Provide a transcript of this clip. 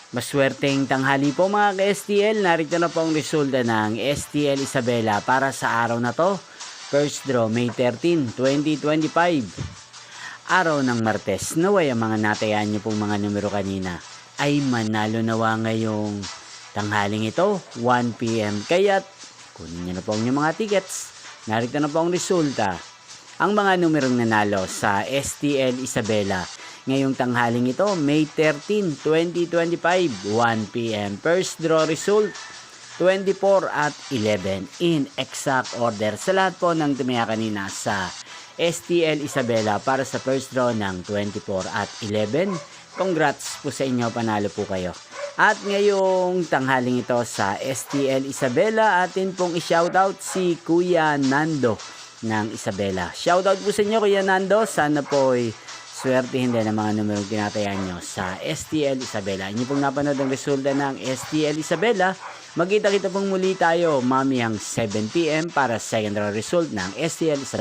Maswerteng tanghali po mga ka-STL. Narito na po ang resulta ng STL Isabela para sa araw na to. First draw, May 13, 2025. Araw ng Martes. Naway ang mga natayaan niyo pong mga numero kanina ay manalo nawa ngayong tanghaling ito, 1 PM. Kaya't kunin niyo na po ang inyong mga tickets. Narito na po ang resulta. Ang mga numerong nanalo sa STL Isabela ngayong tanghaling ito, May 13, 2025, 1 PM. First draw result, 24 at 11 in exact order. Sa lahat po ng tumaya kanina sa STL Isabela para sa first draw ng 24 at 11. Congrats po sa inyo, panalo po kayo. At ngayong tanghaling ito sa STL Isabela, atin pong i-shoutout si Kuya Nando ng Isabela. Shoutout po sa inyo, Kuya Nando. Sana po'y swertihin din ang mga numerong tinatayan nyo sa STL Isabela. Inyo pong napanood ang resulta ng STL Isabela. Magkita-kita pong muli tayo mamayang 7 PM para second round result ng STL Isabela.